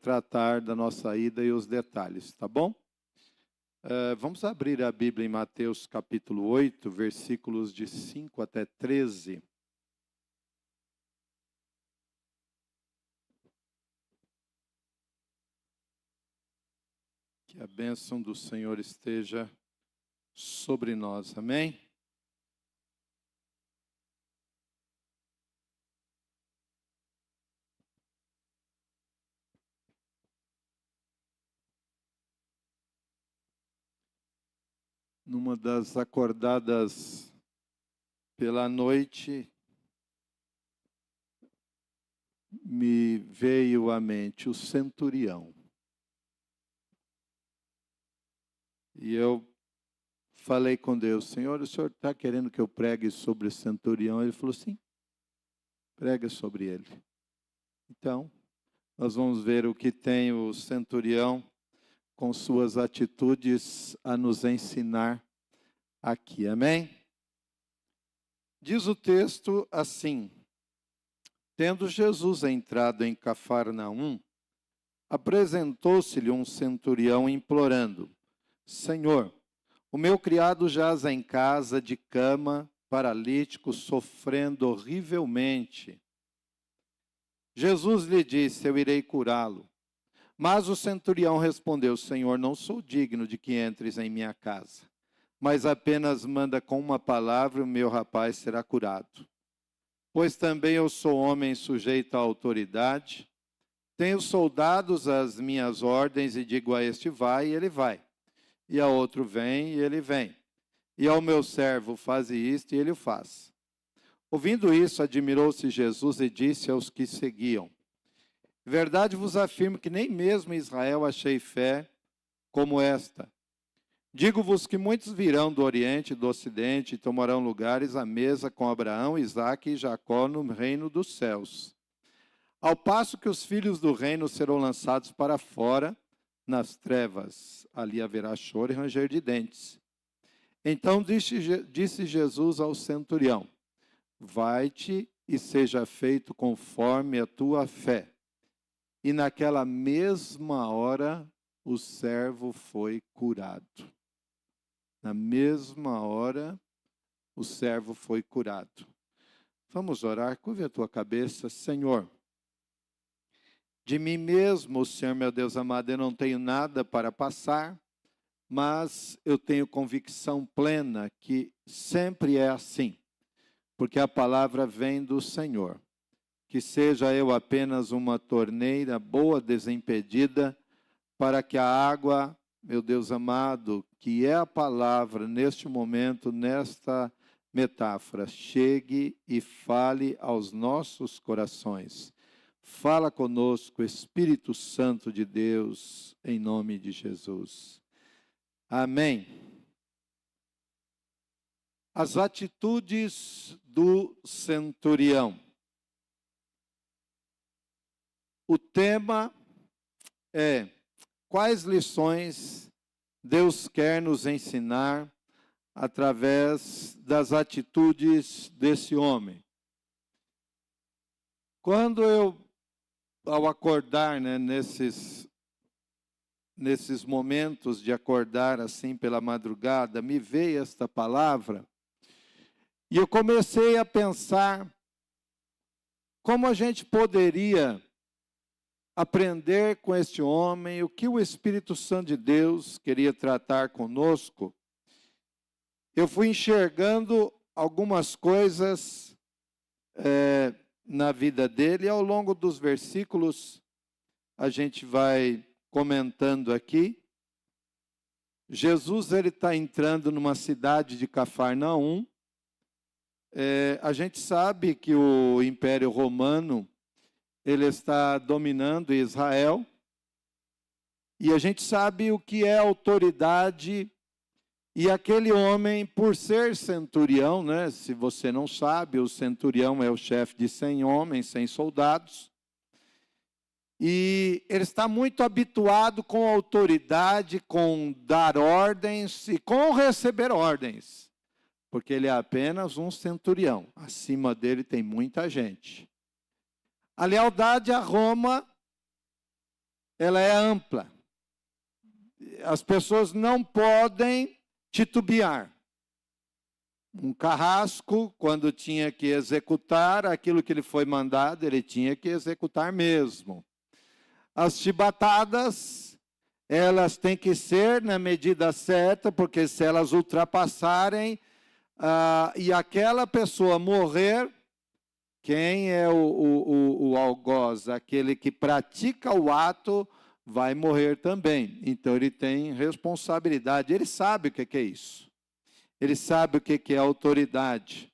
tratar da nossa ida e os detalhes, tá bom? Vamos abrir a Bíblia em Mateus capítulo 8, versículos de 5 até 13. Que a bênção do Senhor esteja sobre nós, amém? Numa das acordadas pela noite, me veio à mente o centurião. E eu falei com Deus: Senhor, o Senhor está querendo que eu pregue sobre o centurião? Ele falou: sim, prega sobre ele. Então, nós vamos ver o que tem o centurião com suas atitudes a nos ensinar aqui, amém? Diz o texto assim: tendo Jesus entrado em Cafarnaum, apresentou-se-lhe um centurião implorando: Senhor, o meu criado jaz em casa de cama, paralítico, sofrendo horrivelmente. Jesus lhe disse: eu irei curá-lo. Mas o centurião respondeu: Senhor, não sou digno de que entres em minha casa, mas apenas manda com uma palavra e o meu rapaz será curado. Pois também eu sou homem sujeito à autoridade, tenho soldados às minhas ordens e digo a este vai e ele vai, e a outro vem e ele vem, e ao meu servo faze isto e ele o faz. Ouvindo isso, admirou-se Jesus e disse aos que seguiam: verdade vos afirmo que nem mesmo em Israel achei fé como esta. Digo-vos que muitos virão do Oriente e do Ocidente e tomarão lugares à mesa com Abraão, Isaque e Jacó no reino dos céus. Ao passo que os filhos do reino serão lançados para fora, nas trevas. Ali haverá choro e ranger de dentes. Então disse Jesus ao centurião: vai-te e seja feito conforme a tua fé. E naquela mesma hora o servo foi curado. Na mesma hora o servo foi curado. Vamos orar, curve a tua cabeça. Senhor, de mim mesmo, Senhor meu Deus amado, eu não tenho nada para passar, mas eu tenho convicção plena que sempre é assim, porque a palavra vem do Senhor. Que seja eu apenas uma torneira boa, desimpedida, para que a água, meu Deus amado, que é a palavra neste momento, nesta metáfora, chegue e fale aos nossos corações. Fala conosco, Espírito Santo de Deus, em nome de Jesus. Amém. As atitudes do centurião. O tema é: quais lições Deus quer nos ensinar através das atitudes desse homem? Quando eu, ao acordar, nesses momentos de acordar assim pela madrugada, me veio esta palavra, e eu comecei a pensar como a gente poderia aprender com este homem, o que o Espírito Santo de Deus queria tratar conosco. Eu fui enxergando algumas coisas na vida dele, e ao longo dos versículos a gente vai comentando aqui. Jesus está entrando numa cidade de Cafarnaum. A gente sabe que o Império Romano ele está dominando Israel, e a gente sabe o que é autoridade, e aquele homem, por ser centurião, né? Se você não sabe, o centurião é o chefe de 100 homens, 100 soldados, e ele está muito habituado com autoridade, com dar ordens e com receber ordens, porque ele é apenas um centurião, acima dele tem muita gente. A lealdade a Roma ela é ampla. As pessoas não podem titubear. Um carrasco, quando tinha que executar aquilo que lhe foi mandado, ele tinha que executar mesmo. As chibatadas, elas têm que ser na medida certa, porque se elas ultrapassarem e aquela pessoa morrer, quem é o algoz? Aquele que pratica o ato vai morrer também. Então ele tem responsabilidade, ele sabe o que é isso. Ele sabe o que é autoridade.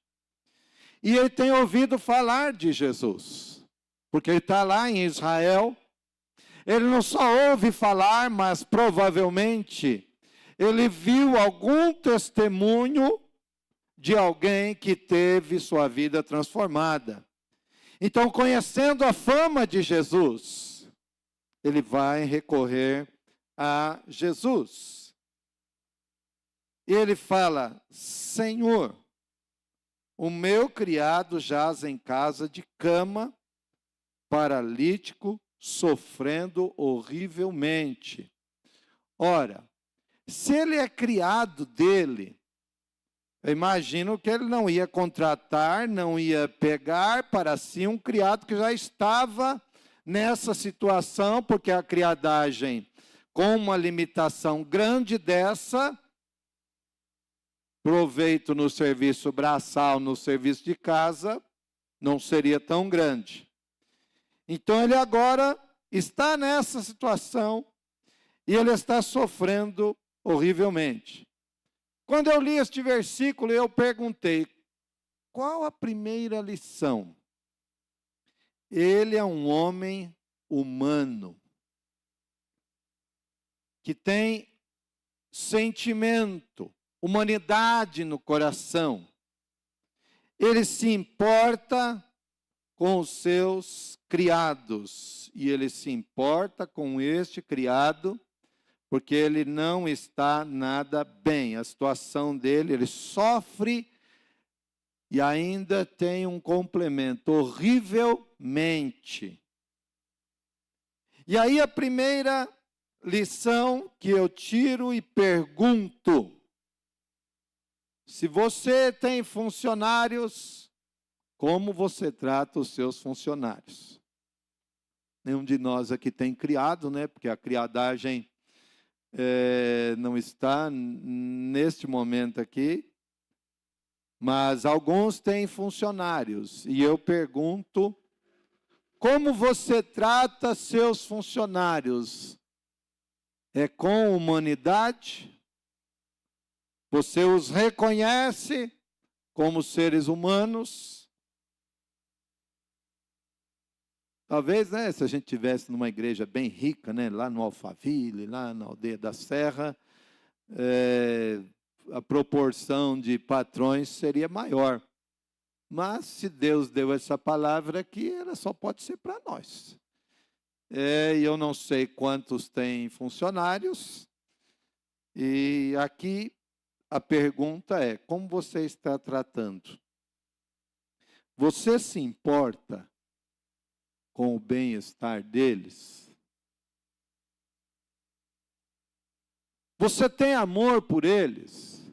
E ele tem ouvido falar de Jesus, porque ele está lá em Israel. Ele não só ouve falar, mas provavelmente ele viu algum testemunho de alguém que teve sua vida transformada. Então, conhecendo a fama de Jesus, ele vai recorrer a Jesus. E ele fala: Senhor, o meu criado jaz em casa de cama, paralítico, sofrendo horrivelmente. Ora, se ele é criado dele, eu imagino que ele não ia contratar, não ia pegar para si um criado que já estava nessa situação, porque a criadagem, com uma limitação grande dessa, proveito no serviço braçal, no serviço de casa, não seria tão grande. Então ele agora está nessa situação e ele está sofrendo horrivelmente. Quando eu li este versículo, eu perguntei: qual a primeira lição? Ele é um homem humano, que tem sentimento, humanidade no coração. Ele se importa com os seus criados, e ele se importa com este criado, porque ele não está nada bem. A situação dele, ele sofre e ainda tem um complemento, horrivelmente. E aí a primeira lição que eu tiro e pergunto: se você tem funcionários, como você trata os seus funcionários? Nenhum de nós aqui tem criado, né? Porque a criadagem não está neste momento aqui. Mas alguns têm funcionários. E eu pergunto: como você trata seus funcionários? É com humanidade? Você os reconhece como seres humanos? Talvez, né, se a gente tivesse numa igreja bem rica, né, lá no Alphaville, lá na Aldeia da Serra, a proporção de patrões seria maior. Mas se Deus deu essa palavra aqui, ela só pode ser para nós. E eu não sei quantos têm funcionários. E aqui a pergunta é: como você está tratando? Você se importa com o bem-estar deles? Você tem amor por eles?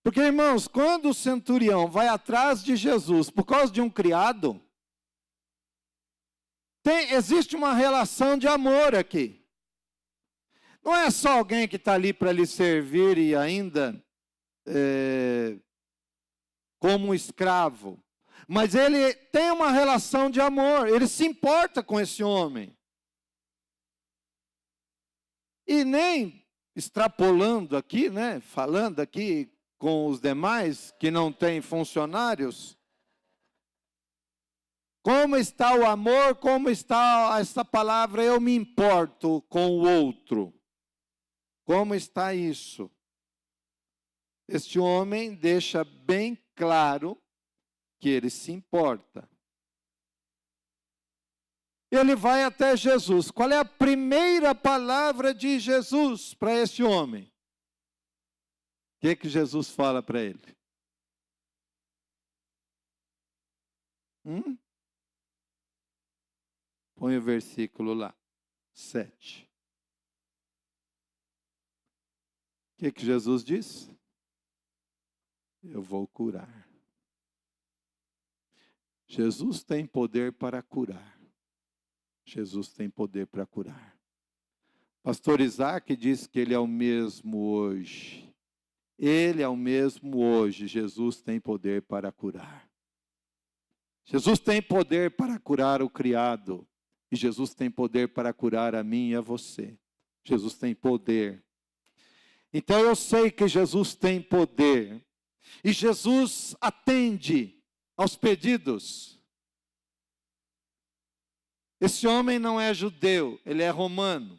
Porque, irmãos, quando o centurião vai atrás de Jesus por causa de um criado, existe uma relação de amor aqui. Não é só alguém que está ali para lhe servir e ainda como um escravo. Mas ele tem uma relação de amor, ele se importa com esse homem. E nem extrapolando aqui, né, falando aqui com os demais que não têm funcionários, como está o amor, como está essa palavra, eu me importo com o outro. Como está isso? Este homem deixa bem claro que ele se importa. Ele vai até Jesus. Qual é a primeira palavra de Jesus para este homem? O que Jesus fala para ele? Põe o versículo lá. 7. O que Jesus disse? Eu vou curar. Jesus tem poder para curar. Jesus tem poder para curar. Pastor Isaac diz que ele é o mesmo hoje. Ele é o mesmo hoje. Jesus tem poder para curar. Jesus tem poder para curar o criado. E Jesus tem poder para curar a mim e a você. Jesus tem poder. Então eu sei que Jesus tem poder. E Jesus atende aos pedidos. Esse homem não é judeu, ele é romano.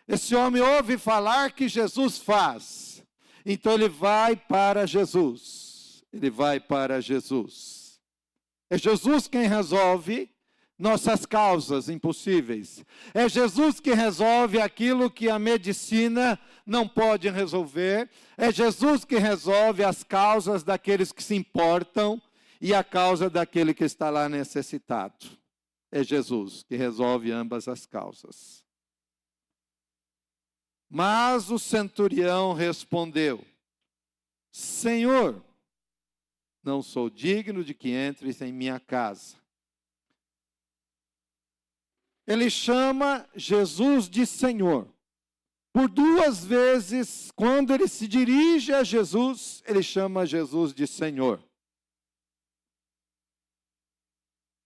Esse homem ouve falar que Jesus faz. Então ele vai para Jesus. Ele vai para Jesus. É Jesus quem resolve nossas causas impossíveis. É Jesus que resolve aquilo que a medicina não pode resolver. É Jesus que resolve as causas daqueles que se importam e a causa daquele que está lá necessitado. É Jesus que resolve ambas as causas. Mas o centurião respondeu: Senhor, não sou digno de que entres em minha casa. Ele chama Jesus de Senhor. Por 2 vezes, quando ele se dirige a Jesus, ele chama Jesus de Senhor.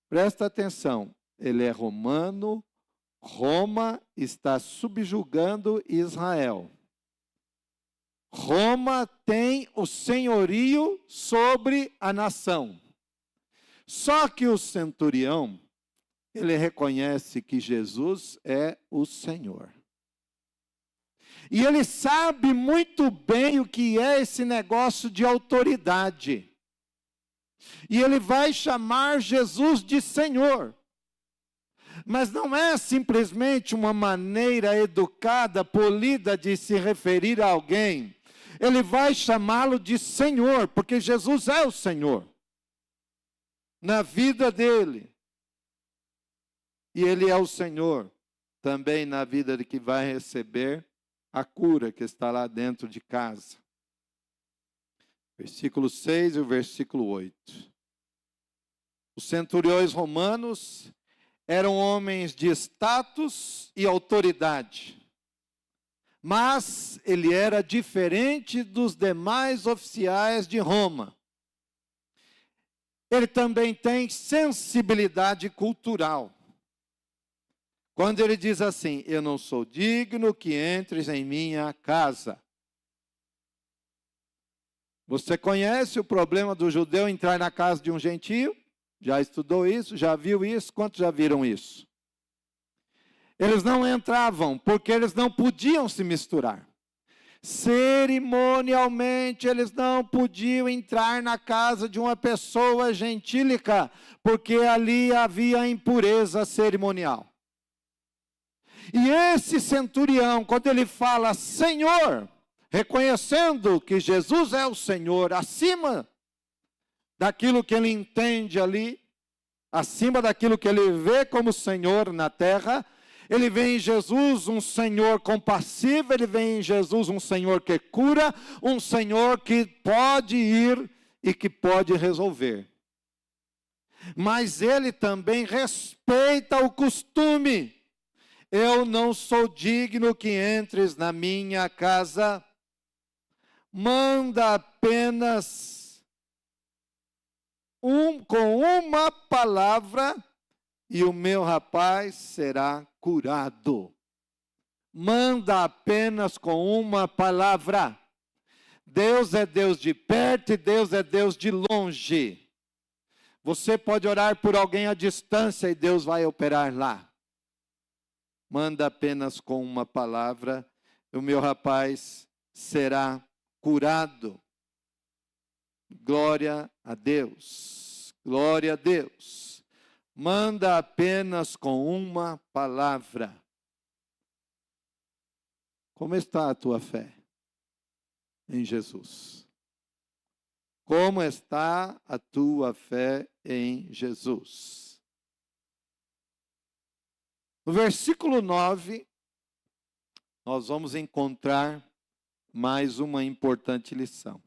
Presta atenção, ele é romano, Roma está subjugando Israel. Roma tem o senhorio sobre a nação. Só que o centurião, ele reconhece que Jesus é o Senhor. E ele sabe muito bem o que é esse negócio de autoridade. E ele vai chamar Jesus de Senhor. Mas não é simplesmente uma maneira educada, polida de se referir a alguém. Ele vai chamá-lo de Senhor, porque Jesus é o Senhor. Na vida dele. E ele é o Senhor também na vida de que vai receber a cura que está lá dentro de casa. Versículo 6 e o versículo 8. Os centuriões romanos eram homens de status e autoridade. Mas ele era diferente dos demais oficiais de Roma. Ele também tem sensibilidade cultural. Quando ele diz assim, eu não sou digno que entres em minha casa. Você conhece o problema do judeu entrar na casa de um gentio? Já estudou isso? Já viu isso? Quantos já viram isso? Eles não entravam porque eles não podiam se misturar. Cerimonialmente, eles não podiam entrar na casa de uma pessoa gentílica, porque ali havia impureza cerimonial. E esse centurião, quando ele fala Senhor, reconhecendo que Jesus é o Senhor, acima daquilo que ele entende ali, acima daquilo que ele vê como Senhor na terra, ele vê em Jesus um Senhor compassivo, ele vê em Jesus um Senhor que cura, um Senhor que pode ir e que pode resolver. Mas ele também respeita o costume. Eu não sou digno que entres na minha casa. Manda apenas com uma palavra e o meu rapaz será curado. Manda apenas com uma palavra. Deus é Deus de perto e Deus é Deus de longe. Você pode orar por alguém à distância e Deus vai operar lá. Manda apenas com uma palavra, o meu rapaz será curado. Glória a Deus, glória a Deus. Manda apenas com uma palavra. Como está a tua fé em Jesus? Como está a tua fé em Jesus? No versículo 9, nós vamos encontrar mais uma importante lição.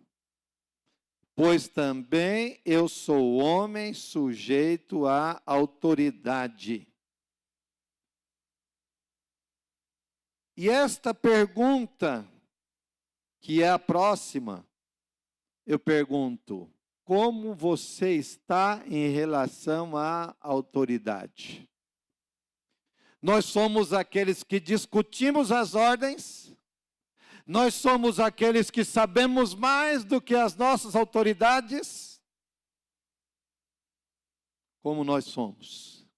Pois também eu sou homem sujeito à autoridade. E esta pergunta, que é a próxima, eu pergunto: como você está em relação à autoridade? Nós somos aqueles que discutimos as ordens, nós somos aqueles que sabemos mais do que as nossas autoridades. Como nós somos?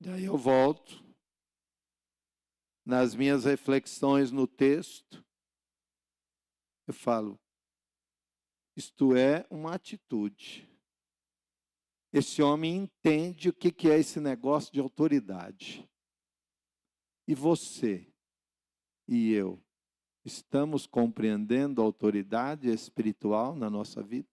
Daí eu volto nas minhas reflexões no texto. Eu falo, isto é uma atitude. Esse homem entende o que é esse negócio de autoridade. E você e eu estamos compreendendo a autoridade espiritual na nossa vida?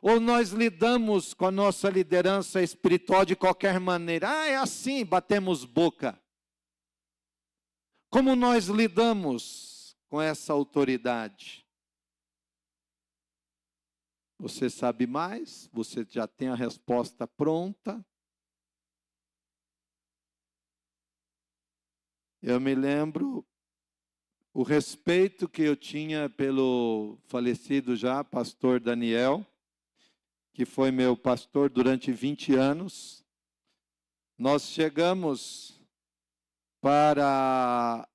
Ou nós lidamos com a nossa liderança espiritual de qualquer maneira? Ah, é assim, batemos boca. Como nós lidamos com essa autoridade? Você sabe mais? Você já tem a resposta pronta? Eu me lembro o respeito que eu tinha pelo falecido já pastor Daniel, que foi meu pastor durante 20 anos. Nós chegamos para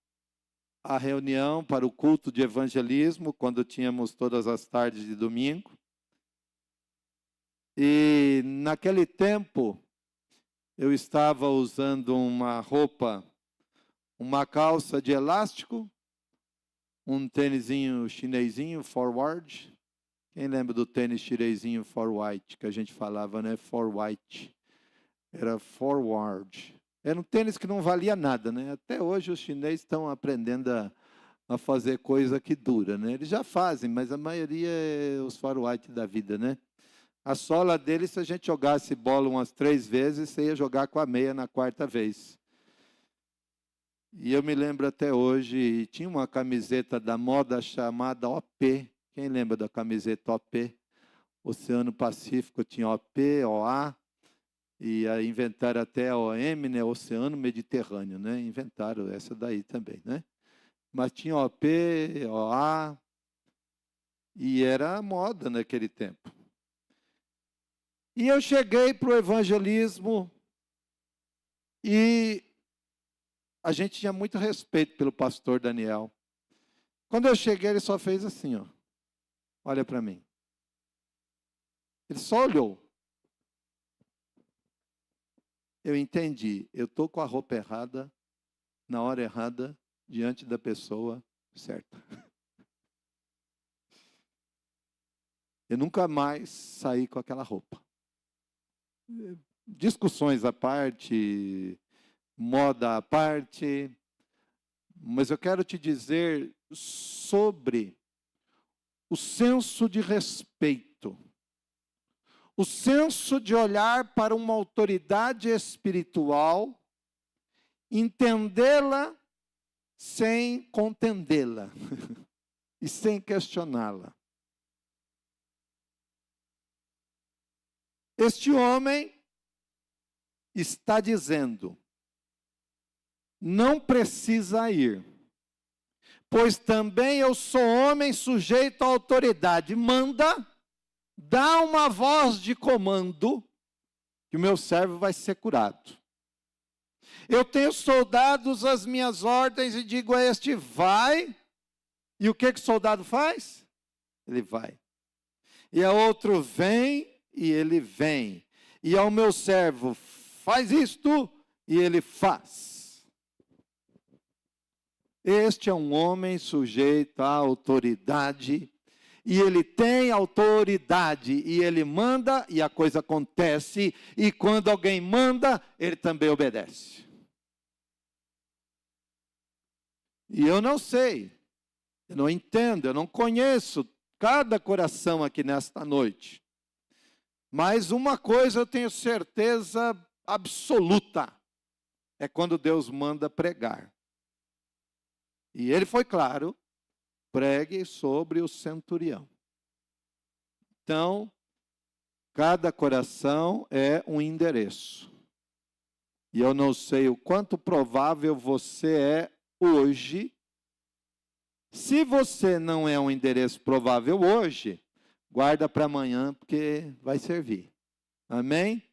a reunião, para o culto de evangelismo, quando tínhamos todas as tardes de domingo. E naquele tempo, eu estava usando uma roupa, uma calça de elástico, um tênisinho chinesinho, forward. Quem lembra do tênis chinesinho forward, que a gente falava, né? Forward. Era forward. Era um tênis que não valia nada, né? Até hoje os chineses estão aprendendo a fazer coisa que dura, né? Eles já fazem, mas a maioria é os forward da vida, né? A sola dele, se a gente jogasse bola umas 3 vezes, você ia jogar com a meia na 4ª vez. E eu me lembro até hoje, tinha uma camiseta da moda chamada OP. Quem lembra da camiseta OP? Oceano Pacífico tinha OP, OA, e aí inventaram até OM, né? Oceano Mediterrâneo, né? Inventaram essa daí também, né? Mas tinha OP, OA, e era a moda naquele tempo. E eu cheguei para o evangelismo e a gente tinha muito respeito pelo pastor Daniel. Quando eu cheguei, ele só fez assim, ó. Olha para mim. Ele só olhou. Eu entendi. Eu estou com a roupa errada, na hora errada, diante da pessoa certa. Eu nunca mais saí com aquela roupa. Discussões à parte, moda à parte, mas eu quero te dizer sobre o senso de respeito, o senso de olhar para uma autoridade espiritual, entendê-la sem contendê-la e sem questioná-la. Este homem está dizendo: não precisa ir, pois também eu sou homem sujeito à autoridade. Manda, dá uma voz de comando, que o meu servo vai ser curado. Eu tenho soldados às minhas ordens e digo a este: vai. E o que o soldado faz? Ele vai. E a outro: vem. E ele vem. E ao meu servo: faz isto, e ele faz. Este é um homem sujeito à autoridade, e ele tem autoridade, e ele manda, e a coisa acontece, e quando alguém manda, ele também obedece. E eu não sei, eu não entendo, eu não conheço cada coração aqui nesta noite. Mas uma coisa eu tenho certeza absoluta, é quando Deus manda pregar. E ele foi claro, pregue sobre o centurião. Então, cada coração é um endereço. E eu não sei o quanto provável você é hoje. Se você não é um endereço provável hoje, guarda para amanhã, porque vai servir. Amém?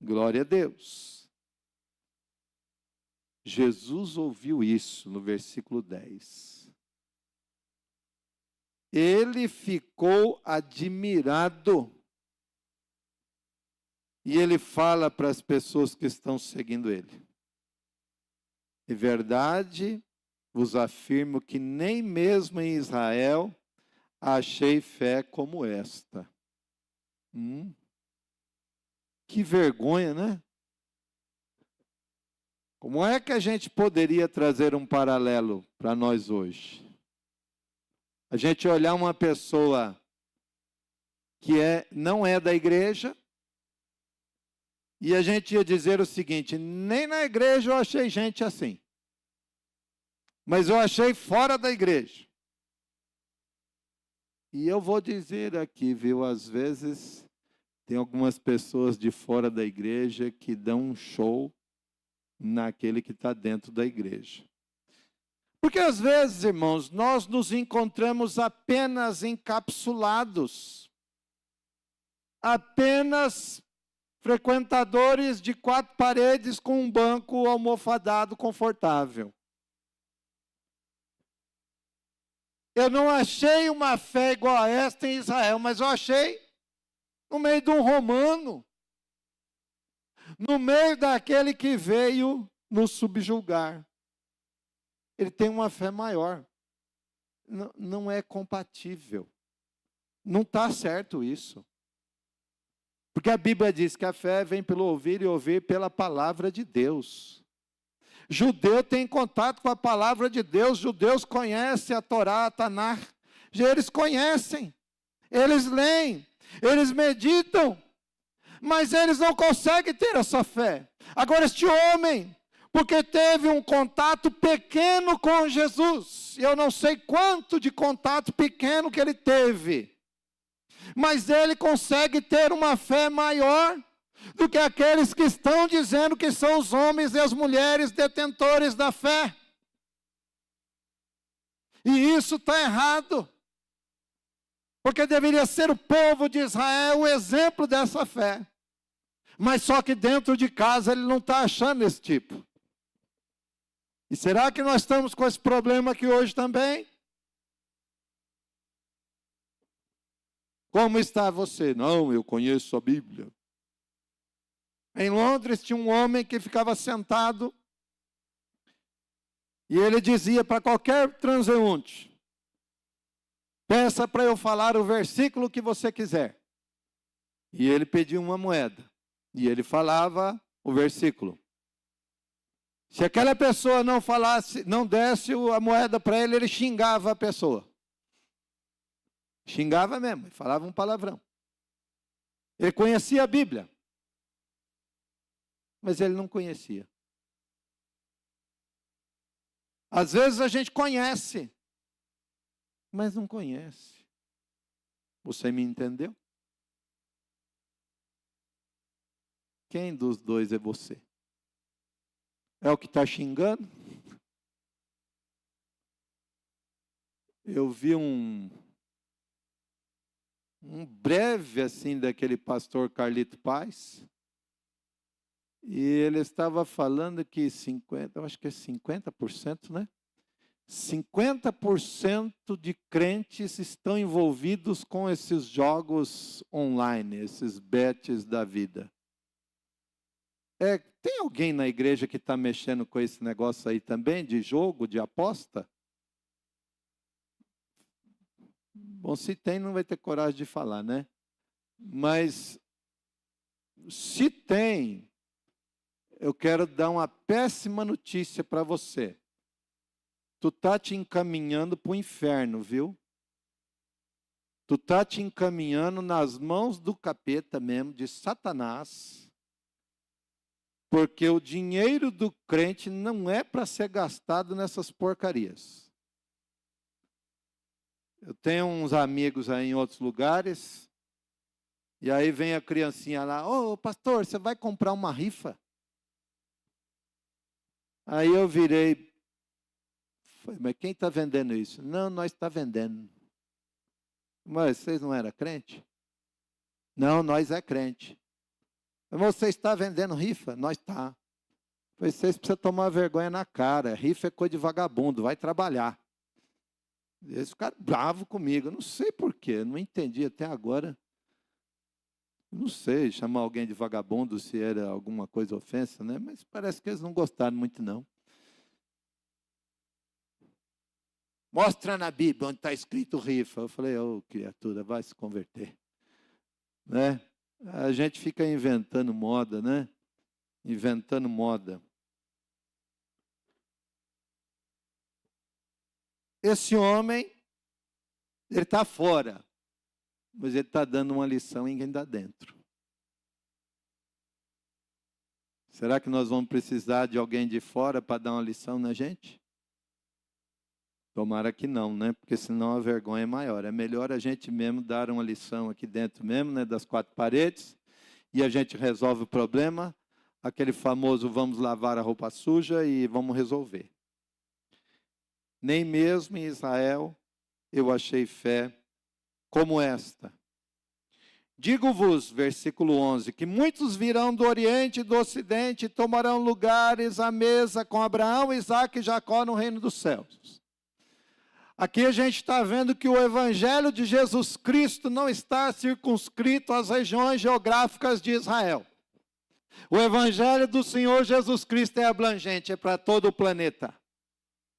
Glória a Deus. Jesus ouviu isso no versículo 10. Ele ficou admirado. E ele fala para as pessoas que estão seguindo ele: em verdade, vos afirmo que nem mesmo em Israel achei fé como esta. Que vergonha, né? Como é que a gente poderia trazer um paralelo para nós hoje? A gente olhar uma pessoa que não é da igreja, e a gente ia dizer o seguinte: nem na igreja eu achei gente assim, mas eu achei fora da igreja. E eu vou dizer aqui, viu, às vezes tem algumas pessoas de fora da igreja que dão um show naquele que está dentro da igreja. Porque às vezes, irmãos, nós nos encontramos apenas encapsulados, apenas frequentadores de 4 paredes com um banco almofadado confortável. Eu não achei uma fé igual a esta em Israel, mas eu achei no meio de um romano, no meio daquele que veio nos subjugar. Ele tem uma fé maior. Não é compatível. Não está certo isso. Porque a Bíblia diz que a fé vem pelo ouvir e ouvir pela palavra de Deus. Judeu tem contato com a palavra de Deus, judeus conhecem a Torá, a Tanar, eles conhecem, eles leem, eles meditam, mas eles não conseguem ter essa fé. Agora este homem, porque teve um contato pequeno com Jesus, eu não sei quanto de contato pequeno que ele teve, mas ele consegue ter uma fé maior do que aqueles que estão dizendo que são os homens e as mulheres detentores da fé. E isso está errado, porque deveria ser o povo de Israel o exemplo dessa fé, mas só que dentro de casa ele não está achando esse tipo. E será que nós estamos com esse problema aqui hoje também? Como está você? Não, eu conheço a Bíblia. Em Londres tinha um homem que ficava sentado e ele dizia para qualquer transeunte: peça para eu falar o versículo que você quiser. E ele pedia uma moeda e ele falava o versículo. Se aquela pessoa não falasse, não desse a moeda para ele, ele xingava a pessoa. Xingava mesmo, falava um palavrão. Ele conhecia a Bíblia, mas ele não conhecia. Às vezes a gente conhece, mas não conhece. Você me entendeu? Quem dos dois é você? É o que está xingando? Eu vi um breve assim daquele pastor Carlito Paz, e ele estava falando que 50%, eu acho que é 50%, né? 50% de crentes estão envolvidos com esses jogos online, esses bets da vida. Tem alguém na igreja que está mexendo com esse negócio aí também, de jogo, de aposta? Bom, se tem, não vai ter coragem de falar, né? Mas, se tem, eu quero dar uma péssima notícia para você. Tu está te encaminhando para o inferno, viu? Tu tu está te encaminhando nas mãos do capeta mesmo, de Satanás, porque o dinheiro do crente não é para ser gastado nessas porcarias. Eu tenho uns amigos aí em outros lugares, e aí vem a criancinha lá, ô pastor, você vai comprar uma rifa? Aí eu virei, falei, mas quem está vendendo isso? Não, nós está vendendo. Mas vocês não eram crente? Não, nós é crente. Mas você está vendendo rifa? Nós está. Vocês precisam tomar vergonha na cara. Rifa é coisa de vagabundo, vai trabalhar. Eles ficaram bravos comigo. Eu não sei porquê, não entendi até agora. Não sei, chamar alguém de vagabundo se era alguma coisa ofensa, né? Mas parece que eles não gostaram muito, não. Mostra na Bíblia onde está escrito rifa. Eu falei, ô criatura, vai se converter. Né? A gente fica inventando moda, né? Inventando moda. Esse homem, ele está fora, mas ele está dando uma lição em quem está dentro. Será que nós vamos precisar de alguém de fora para dar uma lição na gente? Tomara que não, né? Porque senão a vergonha é maior. É melhor a gente mesmo dar uma lição aqui dentro mesmo, né? Das quatro paredes, e a gente resolve o problema. Aquele famoso vamos lavar a roupa suja e vamos resolver. Nem mesmo em Israel eu achei fé como esta. Digo-vos, versículo 11, que muitos virão do Oriente e do Ocidente e tomarão lugares à mesa com Abraão, Isaque e Jacó no reino dos céus. Aqui a gente está vendo que o Evangelho de Jesus Cristo não está circunscrito às regiões geográficas de Israel. O Evangelho do Senhor Jesus Cristo é abrangente, é para todo o planeta.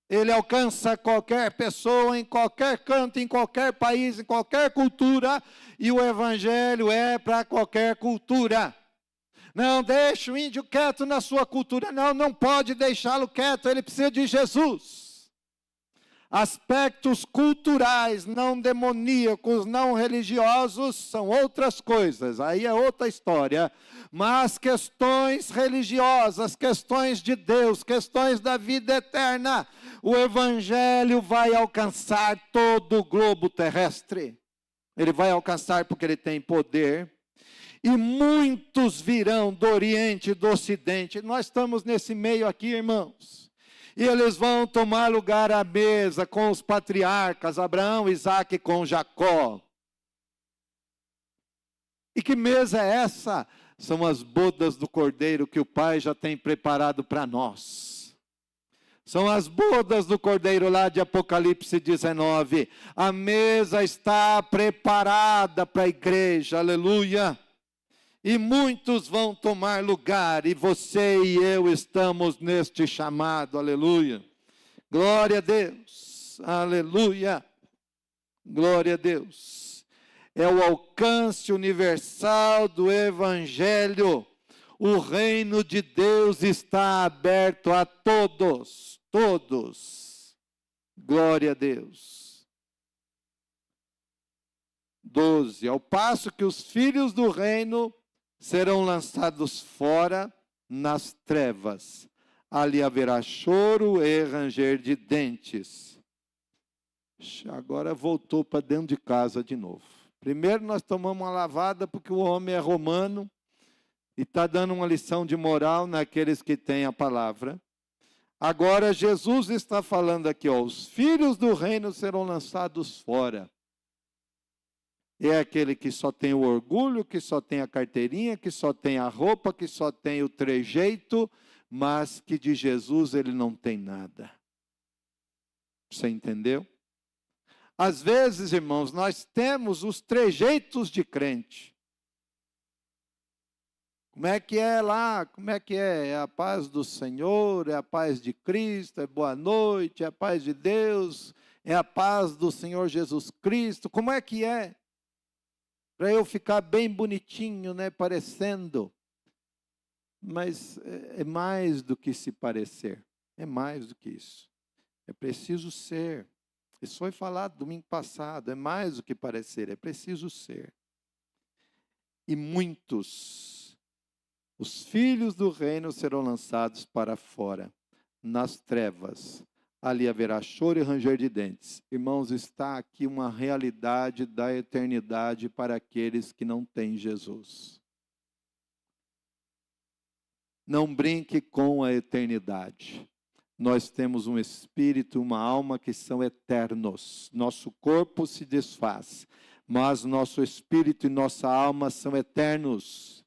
Ele alcança qualquer pessoa, em qualquer canto, em qualquer país, em qualquer cultura, e o Evangelho é para qualquer cultura. Não deixe o índio quieto na sua cultura, não pode deixá-lo quieto, ele precisa de Jesus. Aspectos culturais, não demoníacos, não religiosos, são outras coisas, aí é outra história. Mas questões religiosas, questões de Deus, questões da vida eterna, o Evangelho vai alcançar todo o globo terrestre. Ele vai alcançar porque ele tem poder. E muitos virão do Oriente e do Ocidente. Nós estamos nesse meio aqui, irmãos. E eles vão tomar lugar à mesa com os patriarcas, Abraão, Isaque com Jacó. E que mesa é essa? São as bodas do Cordeiro que o Pai já tem preparado para nós. São as bodas do Cordeiro lá de Apocalipse 19. A mesa está preparada para a igreja, aleluia. E muitos vão tomar lugar, e você e eu estamos neste chamado, aleluia. Glória a Deus, aleluia. Glória a Deus. É o alcance universal do Evangelho. O reino de Deus está aberto a todos, todos. Glória a Deus. 12. Ao passo que os filhos do reino serão lançados fora nas trevas. Ali haverá choro e ranger de dentes. Agora voltou para dentro de casa de novo. Primeiro nós tomamos uma lavada porque o homem é romano e está dando uma lição de moral naqueles que têm a palavra. Agora Jesus está falando aqui, os filhos do reino serão lançados fora. É aquele que só tem o orgulho, que só tem a carteirinha, que só tem a roupa, que só tem o trejeito, mas que de Jesus ele não tem nada. Você entendeu? Às vezes, irmãos, nós temos os trejeitos de crente. Como é que é lá? Como é que é? É a paz do Senhor, é a paz de Cristo, é boa noite, é a paz de Deus, é a paz do Senhor Jesus Cristo. Como é que é? Para eu ficar bem bonitinho, né, parecendo. Mas é mais do que se parecer. É mais do que isso. É preciso ser. Isso foi falado domingo passado, é mais do que parecer, é preciso ser. E muitos, os filhos do reino serão lançados para fora, nas trevas. Ali haverá choro e ranger de dentes. Irmãos, está aqui uma realidade da eternidade para aqueles que não têm Jesus. Não brinque com a eternidade. Nós temos um espírito, uma alma que são eternos. Nosso corpo se desfaz, mas nosso espírito e nossa alma são eternos.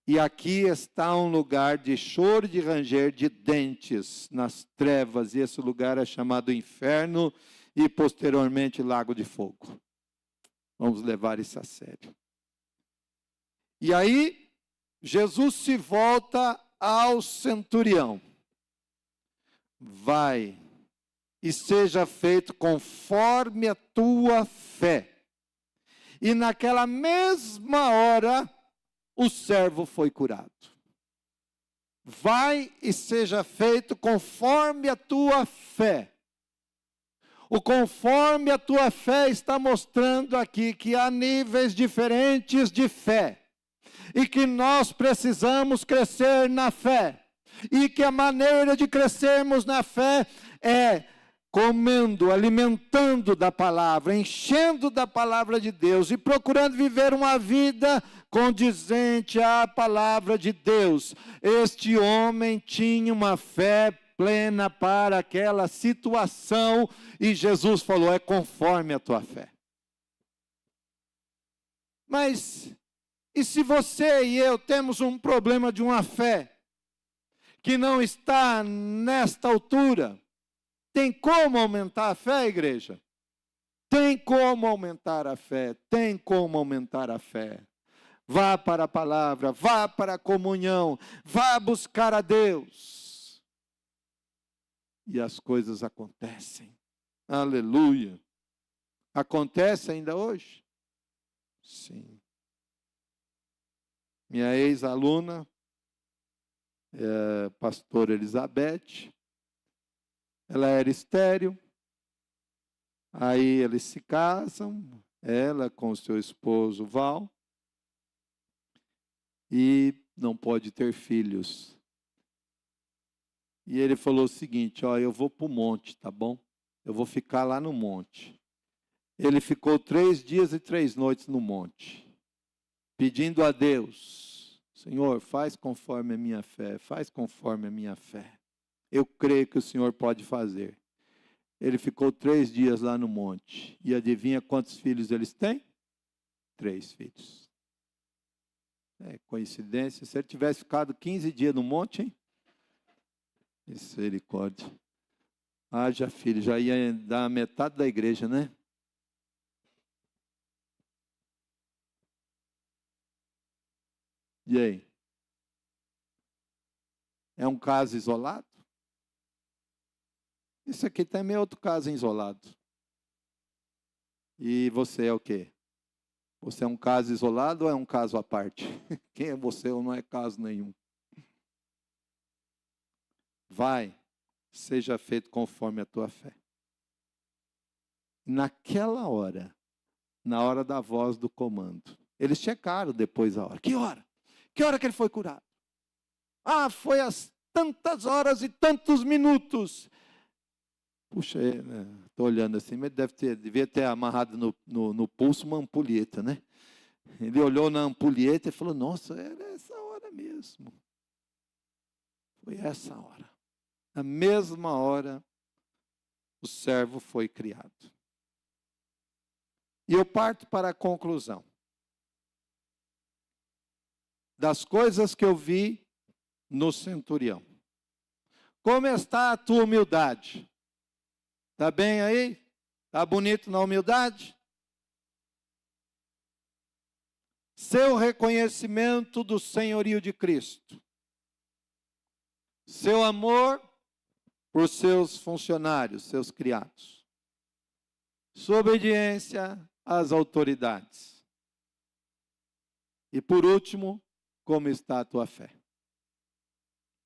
E aqui está um lugar de choro e de ranger de dentes nas trevas, e esse lugar é chamado inferno e posteriormente lago de fogo. Vamos levar isso a sério. E aí, Jesus se volta ao centurião. Vai e seja feito conforme a tua fé. E naquela mesma hora, o servo foi curado. Vai e seja feito conforme a tua fé. O conforme a tua fé está mostrando aqui que há níveis diferentes de fé. E que nós precisamos crescer na fé. E que a maneira de crescermos na fé é comendo, alimentando da palavra, enchendo da palavra de Deus e procurando viver uma vida condizente à palavra de Deus. Este homem tinha uma fé plena para aquela situação e Jesus falou: é conforme a tua fé. Mas e se você e eu temos um problema de uma fé que não está nesta altura, tem como aumentar a fé, igreja? Tem como aumentar a fé, tem como aumentar a fé. Vá para a palavra, vá para a comunhão, vá buscar a Deus. E as coisas acontecem. Aleluia. Acontece ainda hoje? Sim. Minha ex-aluna, pastora Elizabeth, ela era estéril, aí eles se casam, ela com o seu esposo Val, e não pode ter filhos. E ele falou o seguinte: ó, eu vou para o monte, tá bom? Eu vou ficar lá no monte. Ele ficou 3 dias e 3 noites no monte, pedindo a Deus: Senhor, faz conforme a minha fé, faz conforme a minha fé. Eu creio que o Senhor pode fazer. Ele ficou 3 dias lá no monte. E adivinha quantos filhos eles têm? 3 filhos. É coincidência. Se ele tivesse ficado 15 dias no monte, hein? Misericórdia. Haja filho, já ia dar metade da igreja, né? E aí? É um caso isolado? Isso aqui também é outro caso isolado. E você é o quê? Você é um caso isolado ou é um caso à parte? Quem é você ou não é caso nenhum? Vai, seja feito conforme a tua fé. Naquela hora, na hora da voz do comando, eles checaram depois a hora. Que hora? Que hora que ele foi curado? Ah, foi às tantas horas e tantos minutos. Puxa, estou olhando assim, mas devia ter amarrado no pulso uma ampulheta, né? Ele olhou na ampulheta e falou: nossa, era essa hora mesmo. Foi essa hora. Na mesma hora, o servo foi criado. E eu parto para a conclusão. Das coisas que eu vi no centurião. Como está a tua humildade? Está bem aí? Está bonito na humildade? Seu reconhecimento do senhorio de Cristo. Seu amor por seus funcionários, seus criados. Sua obediência às autoridades. E por último, como está a tua fé?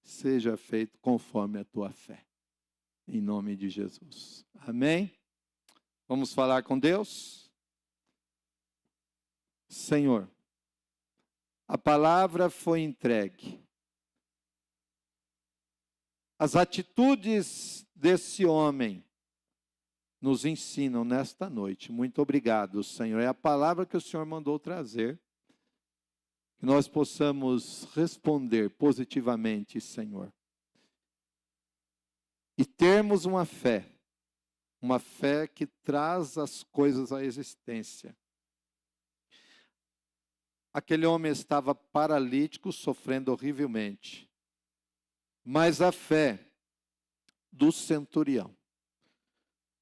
Seja feito conforme a tua fé. Em nome de Jesus. Amém? Vamos falar com Deus? Senhor, a palavra foi entregue. As atitudes desse homem nos ensinam nesta noite. Muito obrigado, Senhor. É a palavra que o Senhor mandou trazer. Que nós possamos responder positivamente, Senhor. E termos uma fé que traz as coisas à existência. Aquele homem estava paralítico, sofrendo horrivelmente. Mas a fé do centurião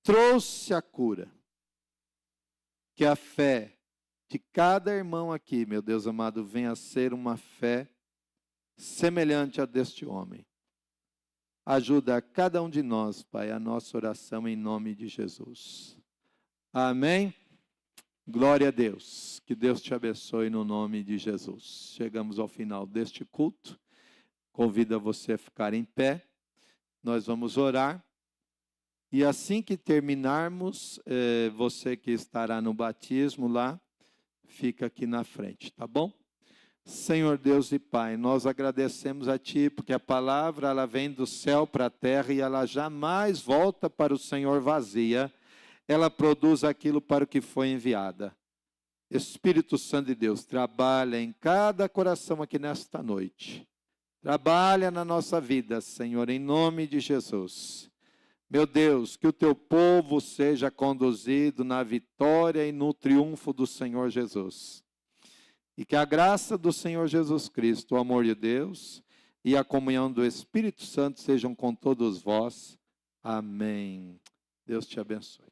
trouxe a cura. Que a fé de cada irmão aqui, meu Deus amado, venha a ser uma fé semelhante a deste homem. Ajuda a cada um de nós, Pai, a nossa oração em nome de Jesus. Amém? Glória a Deus. Que Deus te abençoe no nome de Jesus. Chegamos ao final deste culto. Convido você a ficar em pé. Nós vamos orar. E assim que terminarmos, você que estará no batismo lá, fica aqui na frente, tá bom? Senhor Deus e Pai, nós agradecemos a Ti, porque a palavra ela vem do céu para a terra e ela jamais volta para o Senhor vazia. Ela produz aquilo para o que foi enviada. Espírito Santo de Deus, trabalha em cada coração aqui nesta noite. Trabalha na nossa vida, Senhor, em nome de Jesus. Meu Deus, que o Teu povo seja conduzido na vitória e no triunfo do Senhor Jesus. E que a graça do Senhor Jesus Cristo, o amor de Deus e a comunhão do Espírito Santo sejam com todos vós. Amém. Deus te abençoe.